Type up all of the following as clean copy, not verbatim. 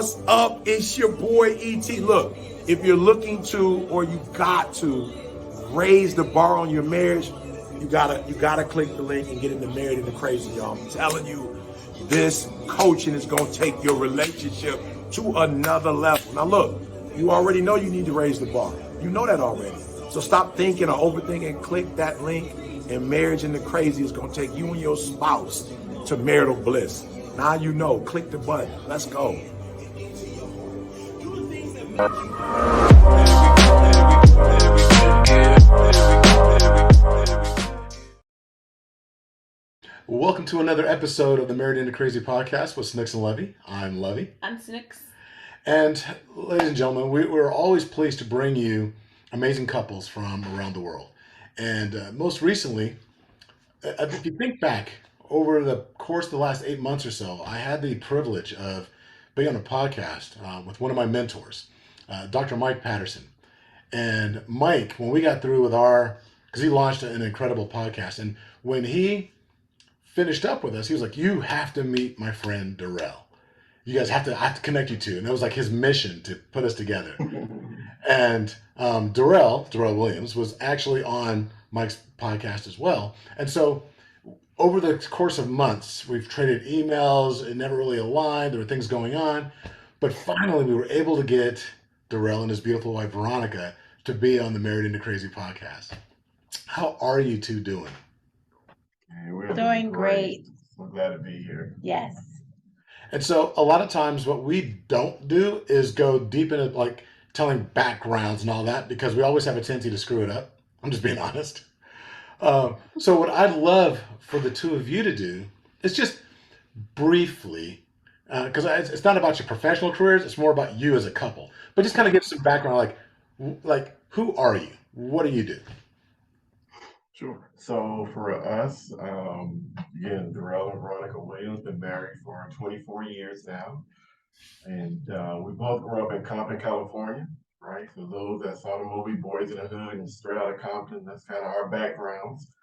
What's up? It's your boy ET. Look, if you're looking to or you got to raise the bar on your marriage, you gotta click the link and get into Married into Crazy, y'all. I'm telling you, this coaching is gonna take your relationship to another level. Now look, you already know you need to raise the bar. You know that already. So stop thinking or overthinking. Click that link, and Marriage into Crazy is gonna take you and your spouse to marital bliss. Now you know. Click the button. Let's go. Welcome to another episode of the Married into Crazy podcast with Snooks and Levy. I'm Levy. I'm Snooks. And ladies and gentlemen, we're always pleased to bring you amazing couples from around the world. And most recently, if you think back over the course of the last 8 months or so, I had the privilege of being on a podcast with one of my mentors, Dr. Mike Patterson. And Mike, when we got through with because he launched an incredible podcast, and when he finished up with us, he was like, "You have to meet my friend Darrell. You guys I have to connect you two." And it was like his mission to put us together. And Darrell Williams was actually on Mike's podcast as well. And so over the course of months, we've traded emails. It never really aligned. There were things going on. But finally, we were able to get Darrell and his beautiful wife, Veronica, to be on the Married into Crazy podcast. How are you two doing? Hey, we're Doing great. So glad to be here. Yes. And so a lot of times what we don't do is go deep into like telling backgrounds and all that, because we always have a tendency to screw it up. I'm just being honest. So what I'd love for the two of you to do is just briefly, because it's not about your professional careers, it's more about you as a couple, but just kind of give some background, like who are you? What do you do? Sure. So for us, again, Darrell and Veronica Williams, been married for 24 years now. And we both grew up in Compton, California, right? So those that saw the movie Boys in the Hood and Straight Outta Compton, that's kind of our backgrounds.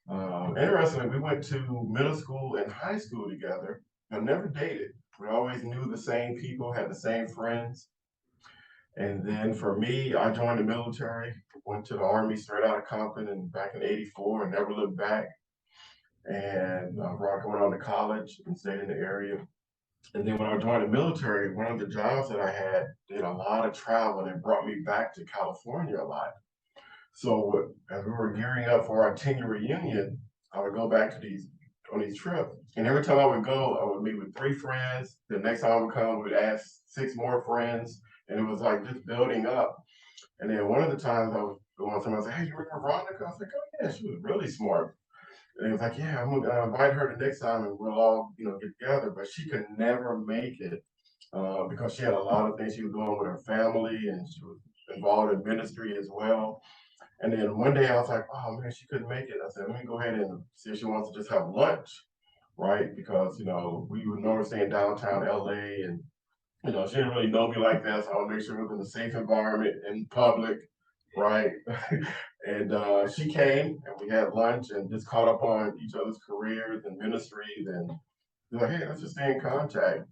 Interestingly, we went to middle school and high school together, but never dated. We always knew the same people, had the same friends. And then for me, I joined the military, went to the Army straight out of Compton and back in '84 and never looked back. And Veronica went on to college and stayed in the area. And then when I joined the military, one of the jobs that I had did a lot of travel and brought me back to California a lot. So as we were gearing up for our 10-year reunion, I would go back to on these trips. And every time I would go, I would meet with 3 friends. The next time I would come, we would ask 6 more friends. And it was like just building up. And then one of the times I was going with someone, I said, "Hey, you remember Veronica?" I was like, "Oh yeah, she was really smart." And he was like, "Yeah, I'm gonna invite her the next time and we'll all, get together." But she could never make it because she had a lot of things she was doing with her family, and she was involved in ministry as well. And then one day I was like, "Oh man, she couldn't make it." I said, "Let me go ahead and see if she wants to just have lunch," right? Because we would normally stay in downtown LA, and she didn't really know me like that, so I would make sure it was in a safe environment in public, right? And she came and we had lunch and just caught up on each other's careers and ministries, and we were like, "Hey, let's just stay in contact."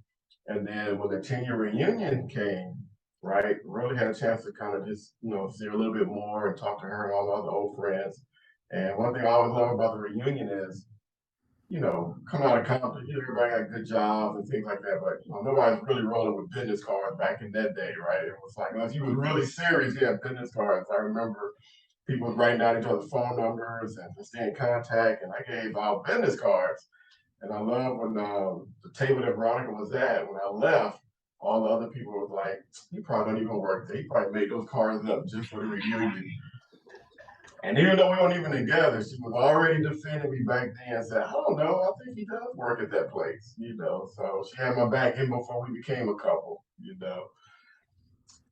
And then when the 10-year reunion came, right, really had a chance to kind of just, see her a little bit more and talk to her and all the other old friends. And one thing I always love about the reunion is, come out of Compton, everybody got good jobs and things like that, but nobody's really rolling with business cards back in that day, right? It was like, unless you was really serious, you had business cards. I remember people writing down each other's phone numbers and to stay in contact, and I gave out business cards. And I love when the table that Veronica was at, when I left, all the other people was like, "He probably don't even work there. He probably made those cards up just for the reunion." And even though we weren't even together, she was already defending me back then and said, "I don't know, I think he does work at that place," So she had my back in before we became a couple.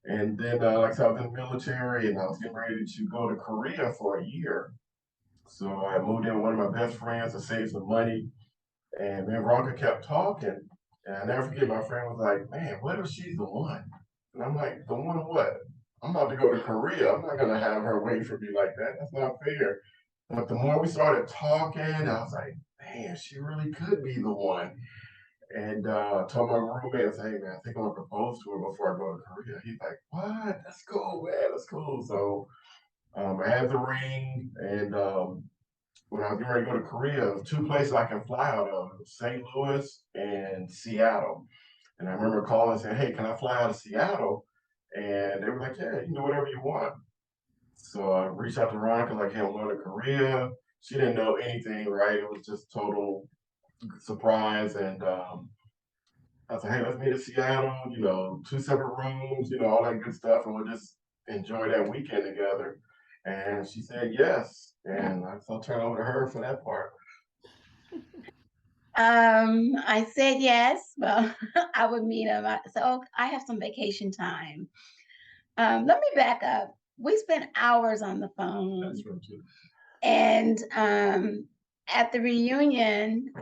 And then, like I said, I was in the military and I was getting ready to go to Korea for a year. So I moved in with one of my best friends to save some money. And me and Veronica kept talking. And I never forget, my friend was like, "Man, what if she's the one?" And I'm like, "The one what? I'm about to go to Korea. I'm not going to have her wait for me like that. That's not fair." But the more we started talking, I was like, "Man, she really could be the one." And told my roommate, I said, hey man, I think I'm gonna propose to her before I go to Korea. He's like, what? That's cool, man. That's cool. So I had the ring, and when I was getting ready to go to Korea, two places I can fly out of: St. Louis and Seattle. And I remember calling and saying, hey, can I fly out of Seattle? And they were like, yeah, you can do whatever you want. So I reached out to Veronica, like, hey, I'm going to Korea. She didn't know anything, right? It was just total surprise. And I said, hey, let's meet in Seattle, two separate rooms, all that good stuff. And we'll just enjoy that weekend together. And she said yes. And I'll turn over to her for that part. I said yes. Well, I would meet him. I said, oh, I have some vacation time. Let me back up. We spent hours on the phone. That's true too. And at the reunion,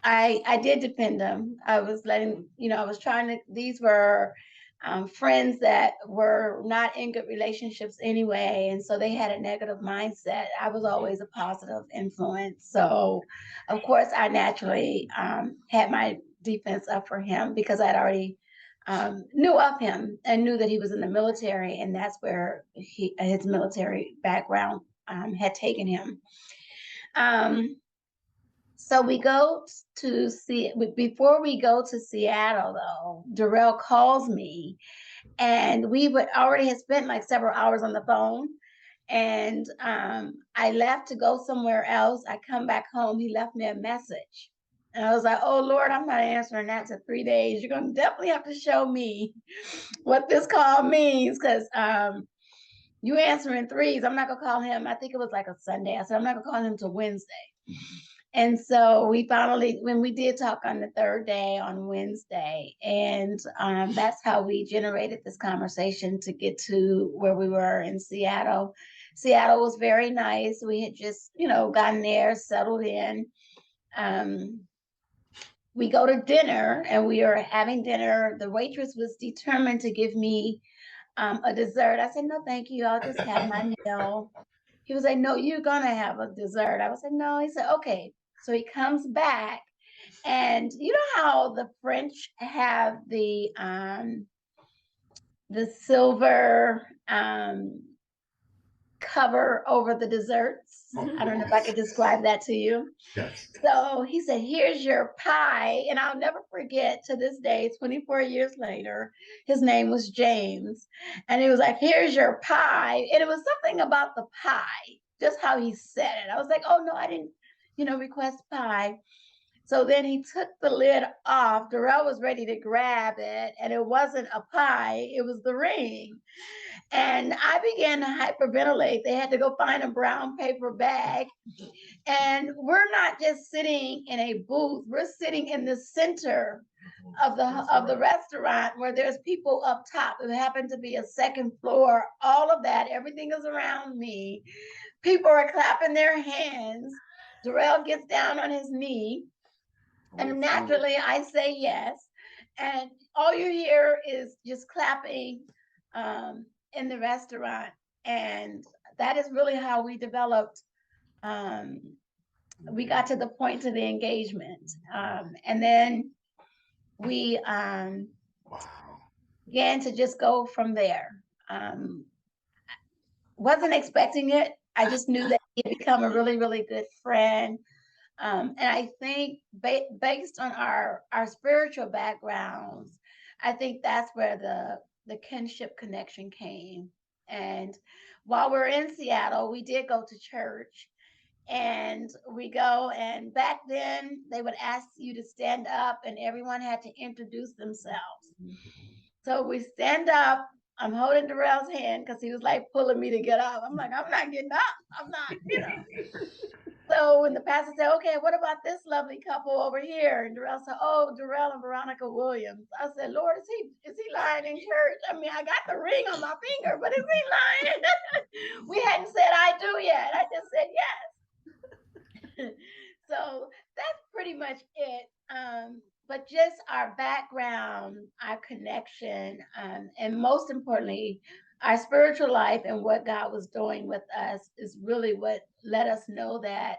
I did defend him. I was I was trying to, these were friends that were not in good relationships anyway. And so they had a negative mindset. I was always a positive influence. So, of course, I naturally had my defense up for him because I'd already knew of him and knew that he was in the military. And that's where his military background had taken him. So we go to see, before we go to Seattle, though, Darrell calls me, and we would already had spent like several hours on the phone. And I left to go somewhere else. I come back home. He left me a message. And I was like, oh, Lord, I'm not answering that to 3 days. You're going to definitely have to show me what this call means, because you answering threes. I'm not going to call him. I think it was like a Sunday. I said, I'm not going to call him till Wednesday. And so we finally, when we did talk on the third day on Wednesday, and that's how we generated this conversation to get to where we were in Seattle. Seattle was very nice. We had just, gotten there, settled in. We go to dinner, and we are having dinner. The waitress was determined to give me a dessert. I said, no, thank you. I'll just have my meal. He was like, no, you're going to have a dessert. I was like, no. He said, okay. So he comes back, and you know how the French have the silver cover over the desserts? I don't know if I could describe that to you. Yes. So he said, here's your pie. And I'll never forget, to this day, 24 years later, his name was James. And he was like, here's your pie. And it was something about the pie, just how he said it. I was like, oh, no, I didn't, request pie. So then he took the lid off. Darrell was ready to grab it, and it wasn't a pie, it was the ring. And I began to hyperventilate. They had to go find a brown paper bag. And we're not just sitting in a booth, we're sitting in the center of the restaurant, where there's people up top. It happened to be a second floor, all of that, everything is around me. People are clapping their hands. Darrell gets down on his knee, and naturally I say yes. And all you hear is just clapping in the restaurant. And that is really how we developed. We got to the point to the engagement. And then we began to just go from there. Wasn't expecting it. I just knew that he had become a really, really good friend. And I think based on our spiritual backgrounds, I think that's where the kinship connection came. And while we're in Seattle, we did go to church. And we go, and back then they would ask you to stand up, and everyone had to introduce themselves. So we stand up. I'm holding Darrell's hand because he was like pulling me to get up. I'm like, I'm not getting up. I'm not. So when the pastor said, okay, what about this lovely couple over here? And Darrell said, oh, Darrell and Veronica Williams. I said, Lord, is he lying in church? I mean, I got the ring on my finger, but is he lying? We hadn't said I do yet. I just said yes. So that's pretty much it. But just our background, our connection, and most importantly, our spiritual life and what God was doing with us is really what let us know that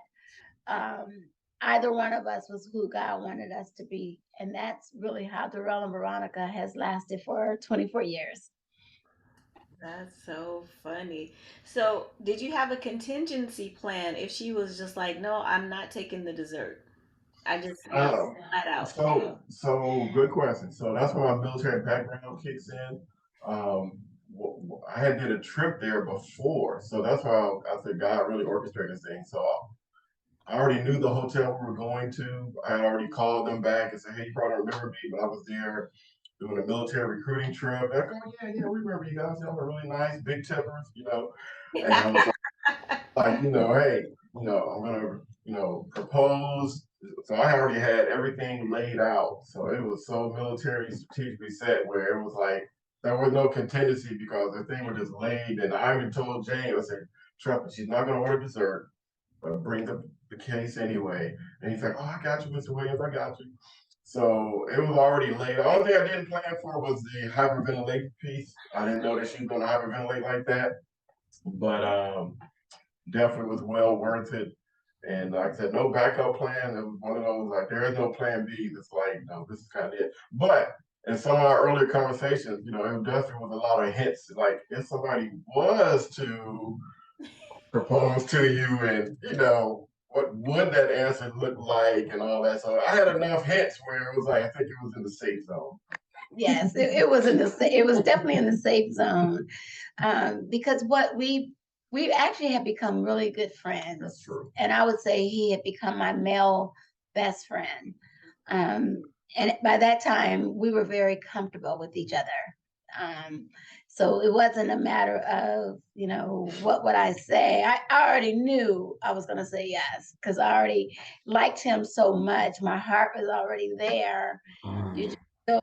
either one of us was who God wanted us to be. And that's really how Darrell and Veronica has lasted for 24 years. That's so funny. So, did you have a contingency plan if she was just like, no, I'm not taking the dessert? I just Um, flat out. so good question. So that's where my military background kicks in. I had did a trip there before, so that's why I said God really orchestrated this thing. So I already knew the hotel we were going to. I had already called them back and said, "Hey, you probably don't remember me, but I was there doing a military recruiting trip." They're like, "Oh yeah, we remember you guys. Y'all were really nice, big tippers, you know." And I was like, hey, I'm gonna, propose. So I already had everything laid out. So it was so military strategically set where it was like there was no contingency because the thing was just laid. And I even told Jane, I said, "Trust me, she's not gonna order dessert, but bring the case anyway." And he's like, "Oh, I got you, Mr. Williams, I got you." So it was already laid. The only thing I didn't plan for was the hyperventilation piece. I didn't know that she was gonna hyperventilate like that. But definitely was well worth it. And like I said, no backup plan. It was one of those like there is no plan B. It's like, no, this is kind of it. But in some of our earlier conversations, it definitely was a lot of hints. Like if somebody was to propose to you, and what would that answer look like, and all that. So I had enough hints where it was like I think it was in the safe zone. Yes, it was it was definitely in the safe zone, because what we actually have become really good friends. That's true. And I would say he had become my male best friend. And by that time, we were very comfortable with each other. So it wasn't a matter of, what would I say? I already knew I was going to say yes because I already liked him so much. My heart was already there. You just go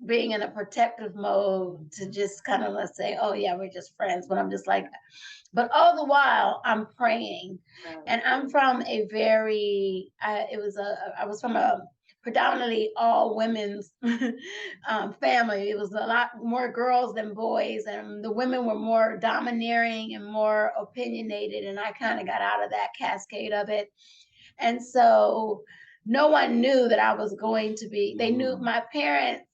being in a protective mode to just kind of let's say, oh yeah, we're just friends. But I'm just like, but all the while I'm praying, and I'm from a very, I was from a predominantly all women's family. It was a lot more girls than boys, and the women were more domineering and more opinionated. And I kind of got out of that cascade of it. And so no one knew that I was going to be, they knew my parents,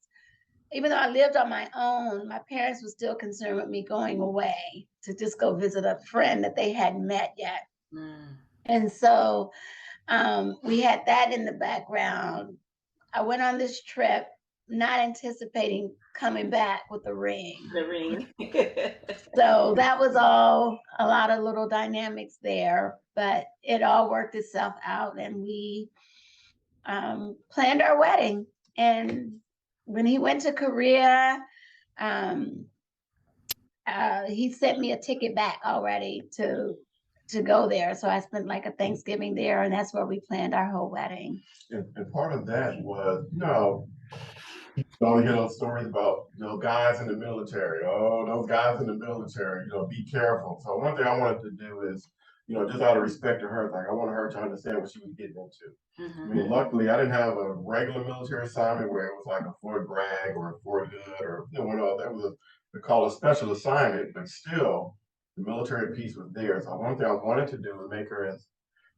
even though I lived on my own, my parents were still concerned with me going away to just go visit a friend that they hadn't met yet. And so we had that in the background. I went on this trip, not anticipating coming back with a ring. The ring. So that was all a lot of little dynamics there, but it all worked itself out, and we planned our wedding. And when he went to Korea, he sent me a ticket back already to go there. So I spent like a Thanksgiving there, and that's where we planned our whole wedding. And part of that was, don't hear those stories about guys in the military. Oh, those guys in the military, be careful. So one thing I wanted to do is, just out of respect to her, like I wanted her to understand what she was getting into. I mean, luckily I didn't have a regular military assignment where it was like a Fort Bragg or a Fort Hood or that was they call a special assignment, but still the military piece was there. So one thing I wanted to do was make her as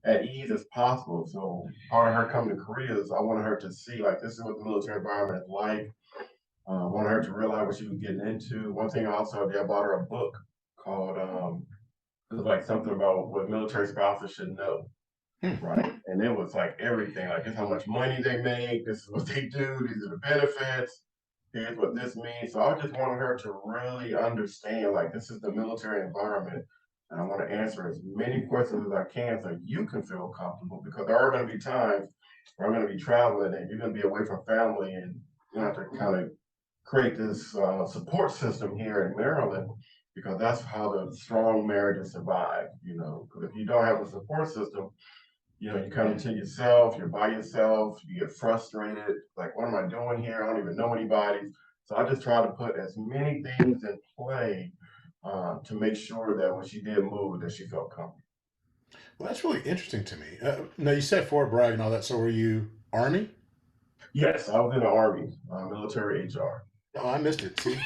at ease as possible. So part of her coming to Korea is I wanted her to see like this is what the military environment is like. I wanted her to realize what she was getting into. One thing I also did, I bought her a book called it was like something about what military spouses should know. Right. And it was like everything, like this is how much money they make, this is what they do, these are the benefits, here's what this means. So I just wanted her to really understand like this is the military environment. And I want to answer as many questions as I can so you can feel comfortable because there are going to be times where I'm going to be traveling and you're going to be away from family and you have to kind of create this support system here in Maryland because that's how the strong marriages survive, because if you don't have a support system, you come to yourself, you're by yourself, you get frustrated, like, what am I doing here? I don't even know anybody. So I just try to put as many things in play to make sure that when she did move, that she felt comfortable. Well, that's really interesting to me. Now, you said Fort Bragg and all that, so were you Army? Yes, I was in the Army, military HR. Oh, I missed it. See?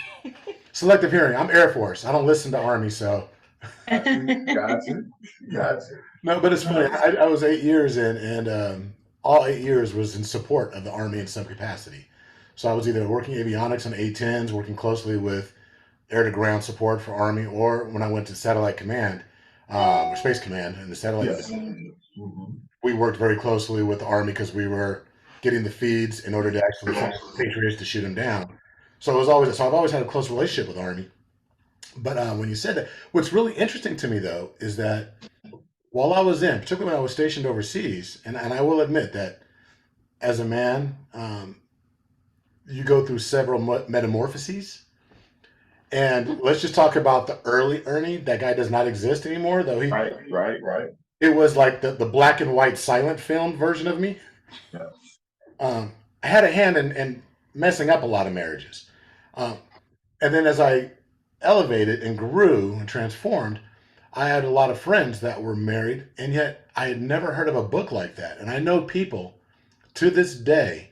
Selective hearing. I'm Air Force. I don't listen to Army, so. Gotcha. No, but it's funny. I was 8 years in, and all 8 years was in support of the Army in some capacity. So I was either working avionics on A-10s, working closely with air-to-ground support for Army, or when I went to Satellite Command, or Space Command in the satellite Yes. division, Mhm. we worked very closely with the Army because we were getting the feeds in order to actually find Patriots to shoot them down. So I've always had a close relationship with Army. But when you said that, what's really interesting to me though is that while I was in, particularly when I was stationed overseas, and I will admit that as a man, you go through several metamorphoses. And let's just talk about the early Ernie. That guy does not exist anymore, though. Right, right, right. It was like the black and white silent film version of me. Yeah. I had a hand in messing up a lot of marriages. Um, and then as I elevated and grew and transformed, I had a lot of friends that were married, and yet I had never heard of a book like that. And I know people to this day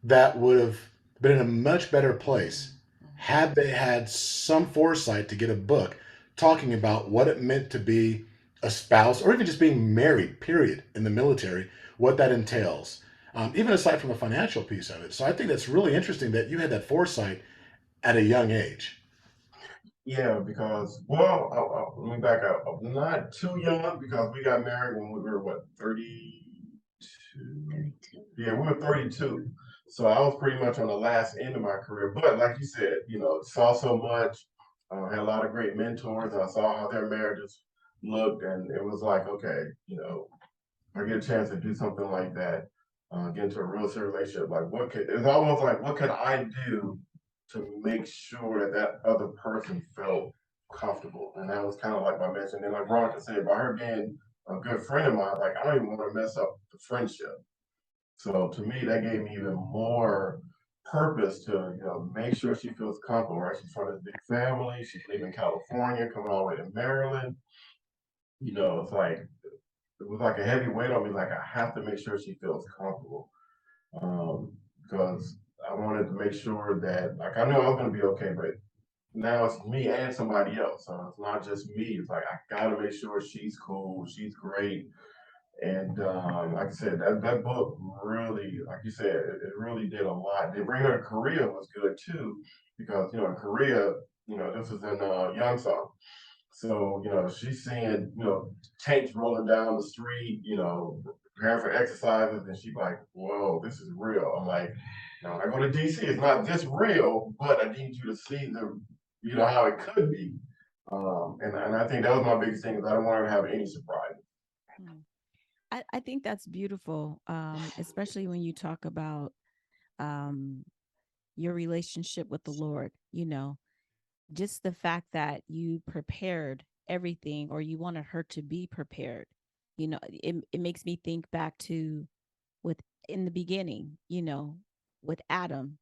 that would have been in a much better place had they had some foresight to get a book talking about what it meant to be a spouse or even just being married, period, in the military, what that entails, even aside from the financial piece of it. So I think that's really interesting that you had that foresight at a young age. Yeah, because well, let me back up. I'm not too young because we got married when we were what 32. Yeah, we were 32. So I was pretty much on the last end of my career. But like you said, saw so much, had a lot of great mentors. I saw how their marriages looked, and it was like, okay, I get a chance to do something like that, get into a real serious relationship. Like, it's almost like, what could I do to make sure that that other person felt comfortable? And that was kind of like my mission. And like Veronica said, by her being a good friend of mine, like, I don't even want to mess up the friendship. So to me, that gave me even more purpose to, make sure she feels comfortable, right? She's from a big family. She's leaving California, coming all the way to Maryland. It's like, it was like a heavy weight on me. Like, I have to make sure she feels comfortable, because I wanted to make sure that, like, I knew I was going to be okay, but now it's me and somebody else. So it's not just me. It's like, I got to make sure she's cool, she's great. And like I said, that book really, like you said, it really did a lot. They bring her to Korea was good too, because in Korea, this is in Youngsan. So, she's seeing, tanks rolling down the street, preparing for exercises, and she's like, whoa, this is real. I'm like, now when I go to DC, it's not this real, but I need you to see how it could be. And I think that was my biggest thing is I don't want her to have any surprises. Mm. I think that's beautiful, especially when you talk about um, your relationship with the Lord, just the fact that you prepared everything or you wanted her to be prepared. It makes me think back to with in the beginning, with Adam,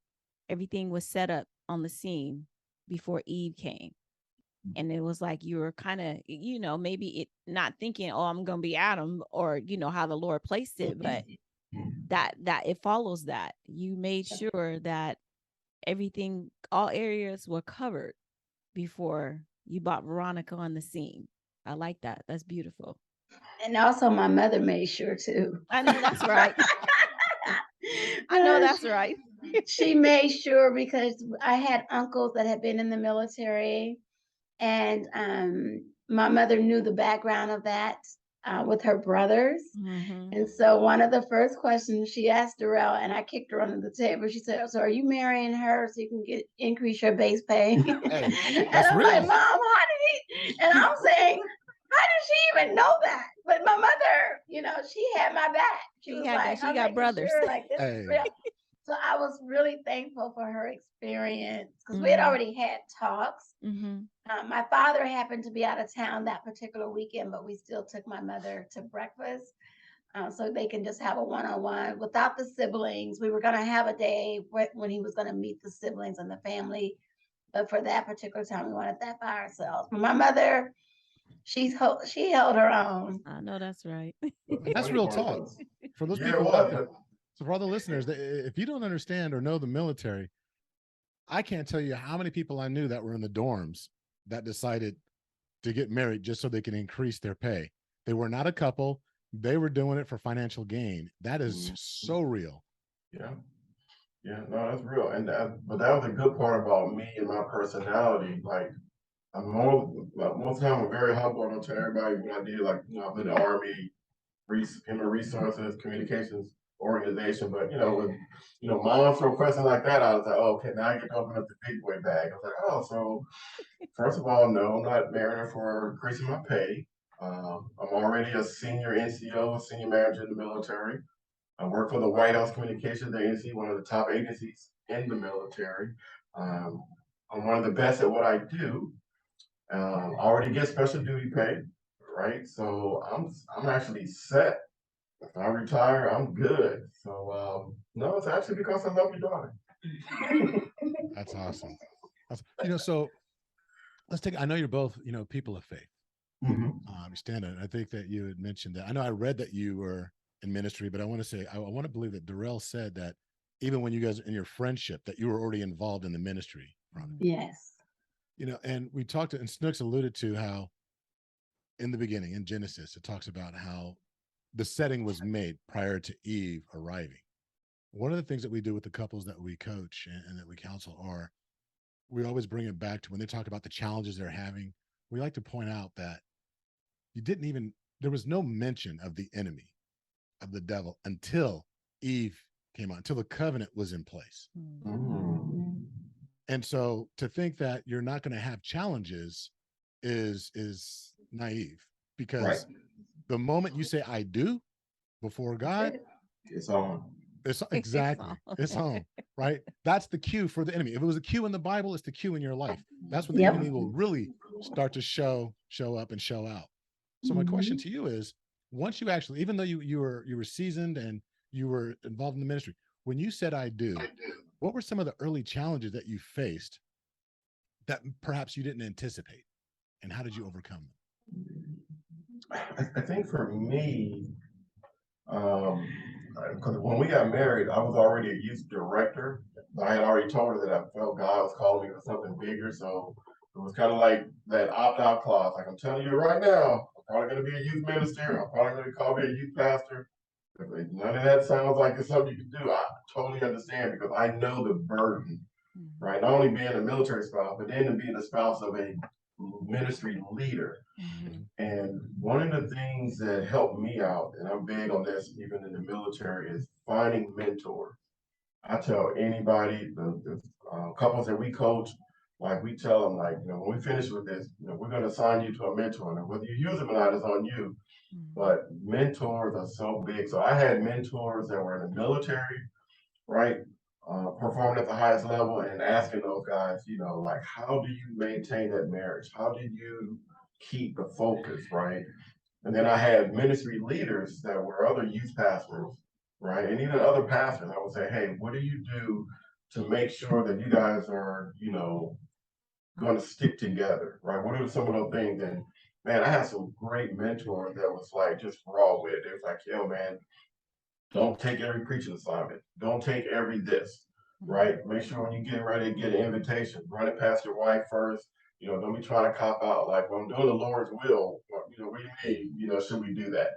everything was set up on the scene before Eve came. And it was like you were kind of, maybe it not thinking, oh, I'm gonna be Adam, or how the Lord placed it, but that it follows that you made sure that everything, all areas were covered before you brought Veronica on the scene. I like that. That's beautiful. And also my mother made sure too. I know that's right. I know that's right. She made sure because I had uncles that had been in the military, and my mother knew the background of that with her brothers. Mm-hmm. And so one of the first questions she asked Darrell, and I kicked her under the table. She said, "So are you marrying her so you can increase your base pay?" Hey, And that's I'm real. like, "Mom, how did he?" And I'm saying, "How did she even know that?" But my mother, she had my back. She was like, She "I'm got making brothers. sure like this is Hey, real." So I was really thankful for her experience because we had Mm-hmm. already had talks. Mm-hmm. My father happened to be out of town that particular weekend, but we still took my mother to breakfast so they can just have a one-on-one without the siblings. We were going to have a day when he was going to meet the siblings and the family, but for that particular time, we wanted that by ourselves. But my mother, she held her own. I know that's right. and that's real talk. For those Yeah, it people out was. there, so for all the listeners, if you don't understand or know the military, I can't tell you how many people I knew that were in the dorms that decided to get married just so they can increase their pay. They were not a couple. they were doing it for financial gain. That is so real. Yeah. Yeah, no, that's real. And but that was a good part about me and my personality. Like, I'm more, like, most of the time I'm very humble. I don't tell everybody what I did. Like, I'm in the Army, human resources, communications organization. But when moms throw questions like that, I was like, oh, okay, now I get to open up the big boy bag. I was like, oh, so first of all, no, I'm not marrying her for increasing my pay. I'm already a senior NCO, a senior manager in the military. I work for the White House Communications Agency, one of the top agencies in the military. Um, I'm one of the best at what I do. I already get special duty pay, right? So I'm actually set. If I retire, I'm good. So no, it's actually because I love your daughter. That's awesome. So let's take, I know you're both, people of faith. Mhm. You stand on it. I think that you had mentioned that. I know I read that you were in ministry, but I want to say, I want to believe that Darrell said that even when you guys in your friendship, that you were already involved in the ministry from it. Yes. And we talked to, and Snooks alluded to how in the beginning in Genesis, it talks about how the setting was made prior to Eve arriving. One of the things that we do with the couples that we coach and that we counsel are we always bring it back to when they talk about the challenges they're having. We like to point out that there was no mention of the enemy, of the devil, until Eve came on, until the covenant was in place. Mm. And so to think that you're not going to have challenges is naive, Right. because the moment you say I do before God, It's on. it's exactly it's home, right? That's the cue for the enemy. If it was a cue in the Bible, it's the cue in your life. That's when the Yep. enemy will really start to show up and show out. So my question to you is, once you actually, even though you were seasoned and you were involved in the ministry, when you said I do, what were some of the early challenges that you faced that perhaps you didn't anticipate, and how did you overcome them? I think for me, because when we got married, I was already a youth director. I had already told her that I felt God was calling me for something bigger. So it was kind of like that opt-out clause. Like, I'm telling you right now, I'm probably going to be a youth minister. I'm probably going to call me a youth pastor. If none of that sounds like it's something you can do, I totally understand, because I know the burden, right? Not only being a military spouse, but then to being a spouse of a ministry leader. And one of the things that helped me out, and I'm big on this even in the military, is finding mentors. I tell anybody, the couples that we coach, like, we tell them, like, when we finish with this, we're going to assign you to a mentor. And whether you use them or not is on you. But mentors are so big. So I had mentors that were in the military, right? Performing at the highest level, and asking those guys, like, how do you maintain that marriage? How did you keep the focus, right? And then I had ministry leaders that were other youth pastors, right? And even other pastors. I would say, hey, what do you do to make sure that you guys are, going to stick together, right? What are some of those things? And man, I had some great mentors that was like just raw with it. It was like, yo, man, don't take every preaching assignment. Don't take every this, right? Make sure when you get ready to get an invitation, run it past your wife first. Don't be trying to cop out. Like, when I'm doing the Lord's will, what do you mean? Should we do that?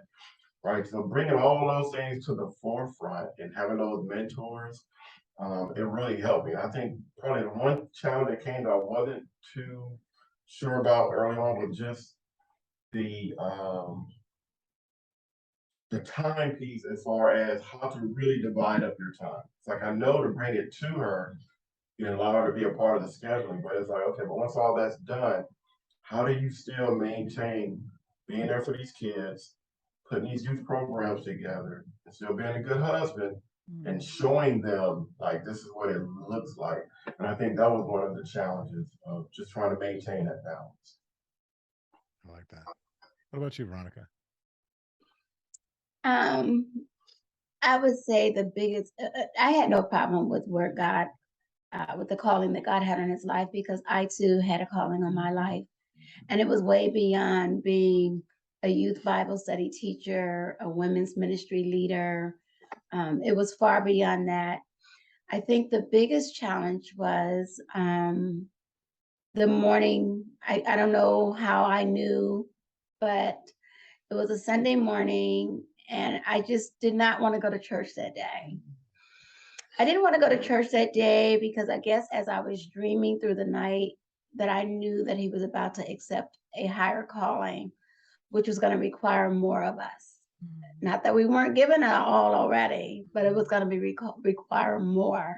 Right? So bringing all those things to the forefront and having those mentors, it really helped me. I think probably the one challenge that came that I wasn't too sure about early on was just the um, the time piece, as far as how to really divide up your time. It's like, I know to bring it to her and allow her to be a part of the scheduling, but it's like, okay, but once all that's done, how do you still maintain being there for these kids, putting these youth programs together, and still being a good husband and showing them, like, this is what it looks like. And I think that was one of the challenges of just trying to maintain that balance. I like that. What about you, Veronica? I would say the biggest, I had no problem with where God, with the calling that God had on his life, because I too had a calling on my life. And it was way beyond being a youth Bible study teacher, a women's ministry leader. It was far beyond that. I think the biggest challenge was the morning. I don't know how I knew, but It was a Sunday morning, and I just did not want to go to church that day. I didn't want to go to church that day because I guess as I was dreaming through the night, that I knew that he was about to accept a higher calling, which was going to require more of us. Not that we weren't given it all already, but it was going to be require more.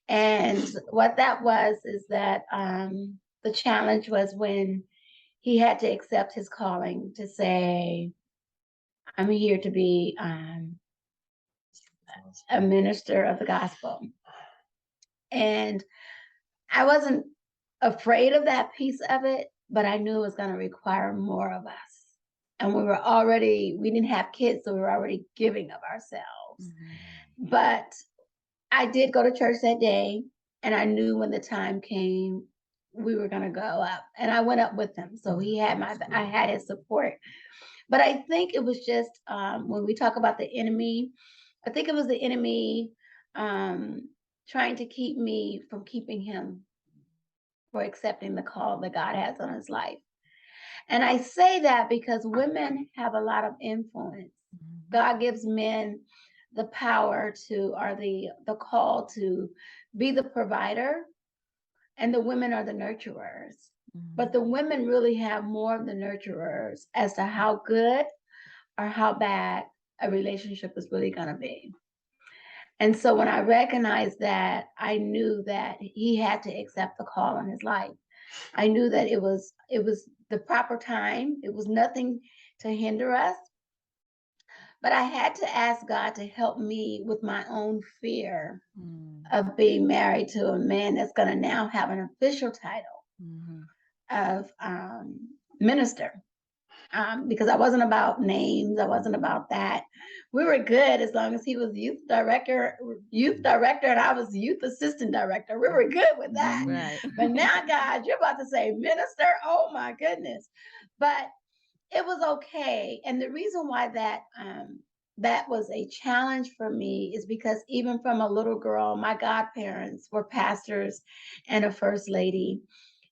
And what that was is that the challenge was when he had to accept his calling to say, I'm here to be a minister of the gospel. And I wasn't afraid of that piece of it, but I knew it was going to require more of us. And we didn't have kids, so we were already giving of ourselves. But I did go to church that day, and I knew when the time came, we were going to go up. And I went up with him. So I had his support. But I think it was just when we talk about the enemy, I think it was the enemy trying to keep me from keeping him for accepting the call that God has on his life. And I say that because women have a lot of influence. God gives men the power or the call to be the provider, and the women are the nurturers. But the women really have more of the nurturers as to how good or how bad a relationship is really going to be. And so when I recognized that, I knew that he had to accept the call on his life. I knew that it was the proper time. It was nothing to hinder us. But I had to ask God to help me with my own fear of being married to a man that's going to now have an official title of minister. Because I wasn't about names. I wasn't about that. We were good as long as he was youth director, and I was youth assistant director. We were good with that. Right. But now, God, you're about to say minister. Oh my goodness. But it was okay. And the reason why that was a challenge for me is because even from a little girl, my godparents were pastors and a first lady.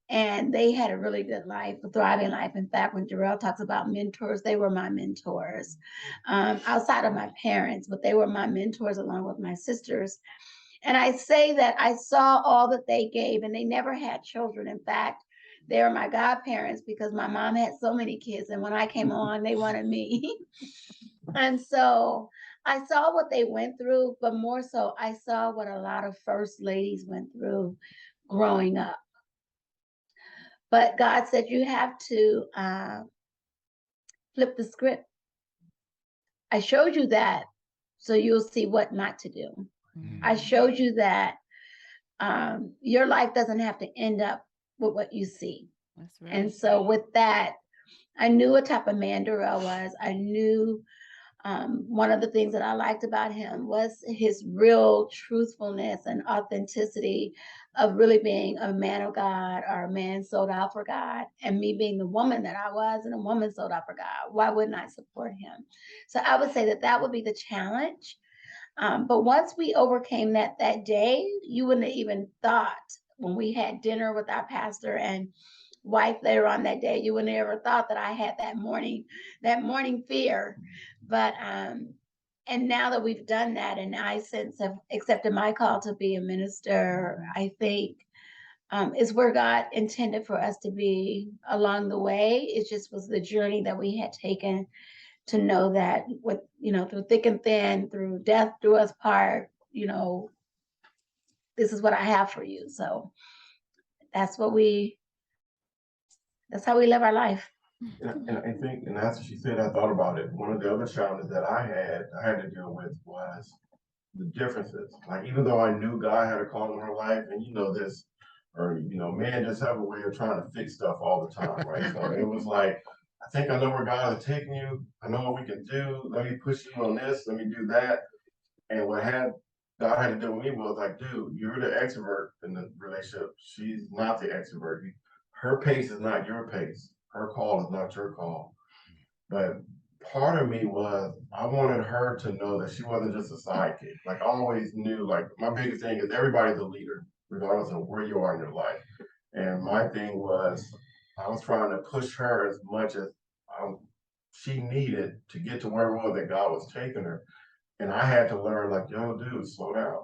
And they had a really good life, a thriving life. In fact, when Darrell talks about mentors, they were my mentors outside of my parents, but they were my mentors along with my sisters. And I say that I saw all that they gave, and they never had children. In fact, they were my godparents because my mom had so many kids. And when I came along, they wanted me. And so I saw what they went through, but more so, I saw what a lot of first ladies went through growing up. But God said, you have to flip the script. I showed you that, so you'll see what not to do. I showed you that your life doesn't have to end up with what you see. That's right. And so with that, I knew what type of man Darrell was. I knew one of the things that I liked about him was his real truthfulness and authenticity of really being a man of God or a man sold out for God, and me being the woman that I was and a woman sold out for God. Why wouldn't I support him? So I would say that would be the challenge. But once we overcame that day, you wouldn't have even thought when we had dinner with our pastor and wife later on that day, you wouldn't have ever thought that I had that morning fear. But and now that we've done that, and I since have accepted my call to be a minister, I think is where God intended for us to be along the way. It just was the journey that we had taken to know that with, through thick and thin, through death do us part, this is what I have for you. So that's how we live our life. And I think, and as she said, I thought about it. One of the other challenges that I had to deal with was the differences. Like, even though I knew God had a call in her life, and this, or men just have a way of trying to fix stuff all the time, right? So it was like, I think I know where God is taking you. I know what we can do. Let me push you on this. Let me do that. And God had to do with me was like, dude, you're the extrovert in the relationship. She's not the extrovert. Her pace is not your pace. Her call is not your call. But part of me was I wanted her to know that she wasn't just a sidekick. Like, I always knew, like, my biggest thing is everybody's a leader, regardless of where you are in your life. And my thing was I was trying to push her as much as she needed to get to where it was that God was taking her. And I had to learn, like, yo, dude, slow down,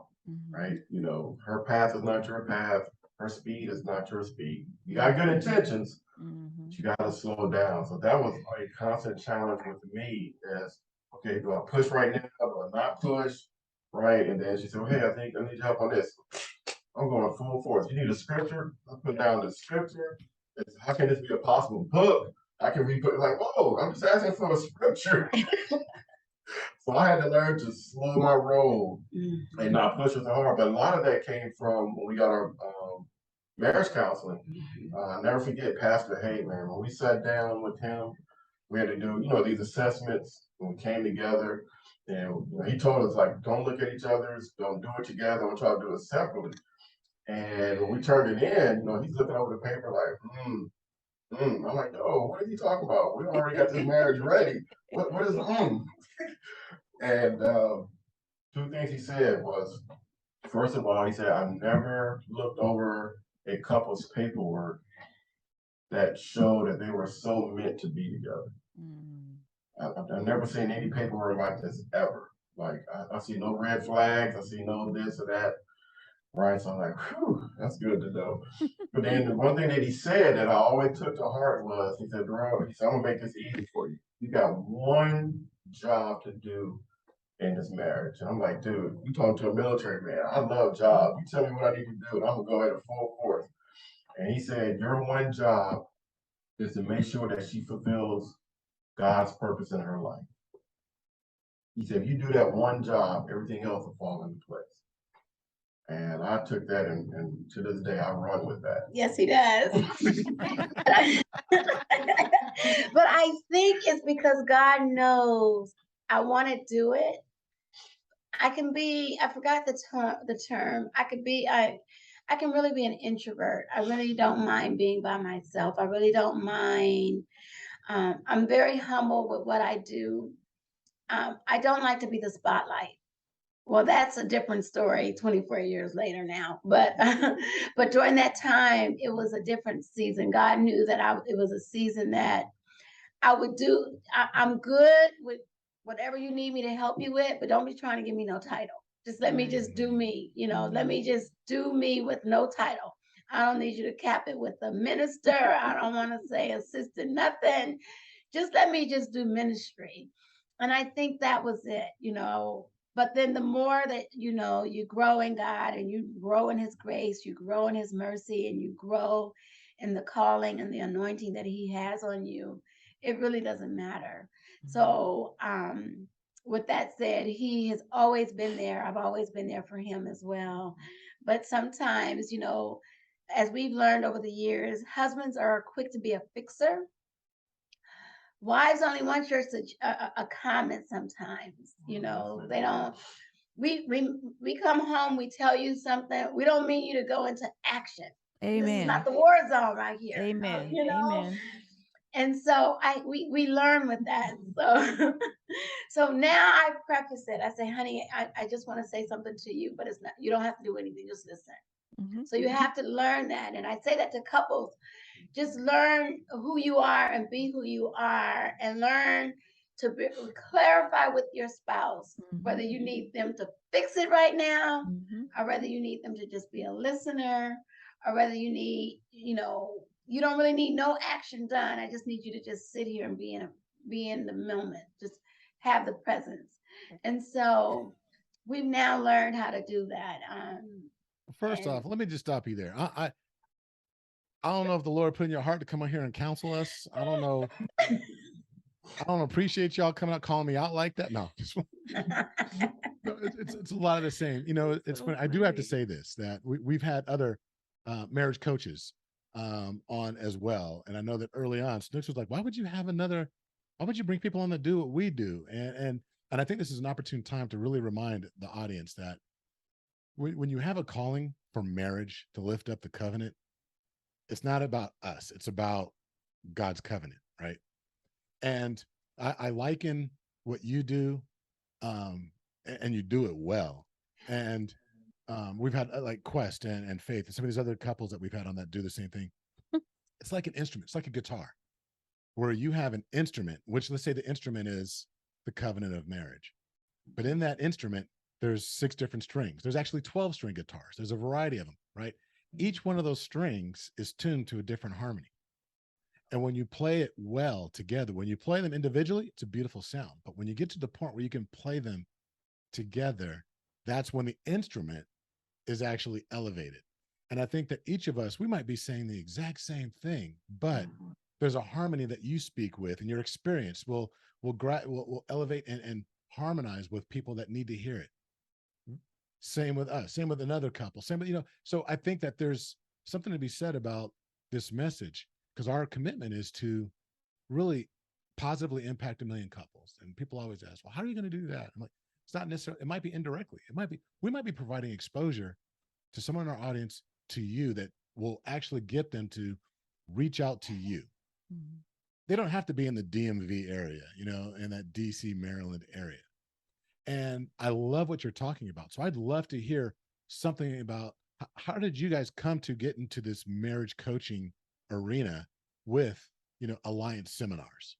right? You know, her path is not your path. Her speed is not your speed. You got good intentions, but you got to slow down. So that was a constant challenge with me as, okay, do I push right now? Do I not push? Right? And then she said, well, hey, I think I need help on this. I'm going full force. You need a scripture? I put down the scripture. How can this be a possible book? I can read, like, whoa, I'm just asking for a scripture. So I had to learn to slow my roll and not push it so hard. But a lot of that came from when we got our marriage counseling. I'll never forget Pastor Hay, man. When we sat down with him, we had to do, these assessments when we came together. And he told us, like, don't look at each other's, don't do it together, don't try to do it separately. And when we turned it in, he's looking over the paper like, I'm like, no, what is he talking about? We already got this marriage ready. What is And two things he said was, first of all, he said, I've never looked over a couple's paperwork that showed that they were so meant to be together. I've never seen any paperwork like this ever. Like, I see no red flags. I see no this or that. Right. So I'm like, whew, that's good to know. But then the one thing that he said that I always took to heart was, he said, Darrell, he said, I'm going to make this easy for you. You got one job to do in this marriage. And I'm like, dude, you talking to a military man. I love jobs. You tell me what I need to do, and I'm going to go ahead and full force. And he said, your one job is to make sure that she fulfills God's purpose in her life. He said, if you do that one job, everything else will fall into place. And I took that, and to this day, I run with that. Yes, he does. But I think it's because God knows I want to do it. I forgot the term. I can really be an introvert. I really don't mind being by myself. I really don't mind. I'm very humble with what I do. I don't like to be the spotlight. Well, that's a different story 24 years later now. But but during that time, it was a different season. God knew that it was a season that I would do. I'm good with whatever you need me to help you with, but don't be trying to give me no title. Just let me just do me, let me just do me with no title. I don't need you to cap it with a minister. I don't want to say assistant, nothing. Just let me just do ministry. And I think that was it. But then the more that, you grow in God and you grow in his grace, you grow in his mercy, and you grow in the calling and the anointing that he has on you, it really doesn't matter. So, with that said, he has always been there. I've always been there for him as well. But sometimes, as we've learned over the years, husbands are quick to be a fixer. Wives only want a comment sometimes. They don't. We come home, we tell you something. We don't mean you to go into action. Amen. This is not the war zone right here. Amen. Amen. And so we learn with that. So so now I preface it. I say, honey, I just want to say something to you, but it's not. You don't have to do anything. Just listen. So you have to learn that. And I say that to couples. Just learn who you are and be who you are, and learn to clarify with your spouse whether you need them to fix it right now, or whether you need them to just be a listener, or whether you need, you don't really need no action done. I just need you to just sit here and be in the moment, just have the presence. And so we've now learned how to do that. First off, let me just stop you there. I don't know if the Lord put in your heart to come on here and counsel us. I don't know. I don't appreciate y'all coming out calling me out like that. No, it's a lot of the same. It's funny. I do have to say this, that we've had other marriage coaches on as well, and I know that early on, Snooks was like, "Why would you bring people on that do what we do?" And I think this is an opportune time to really remind the audience that when you have a calling for marriage to lift up the covenant, it's not about us. It's about God's covenant, right? And I liken what you do, and you do it well. And we've had like Quest and Faith and some of these other couples that we've had on that do the same thing. It's like an instrument. It's like a guitar. where you have an instrument, which let's say the instrument is the covenant of marriage. But in that instrument, there's 6 different strings. There's actually 12 string guitars. There's a variety of them, right? Each one of those strings is tuned to a different harmony. And when you play it well together, when you play them individually, it's a beautiful sound. But when you get to the point where you can play them together, that's when the instrument is actually elevated. And I think that each of us, we might be saying the exact same thing, but there's a harmony that you speak with, and your experience will elevate and harmonize with people that need to hear it. Same with us, same with another couple, same with, so I think that there's something to be said about this message, because our commitment is to really positively impact 1 million couples. And people always ask, well, how are you going to do that? I'm like, it's not necessarily, it might be indirectly. We might be providing exposure to someone in our audience, to you, that will actually get them to reach out to you. Mm-hmm. They don't have to be in the DMV area, in that DC, Maryland area. And I love what you're talking about. So I'd love to hear something about how did you guys come to get into this marriage coaching arena with, Alliance seminars?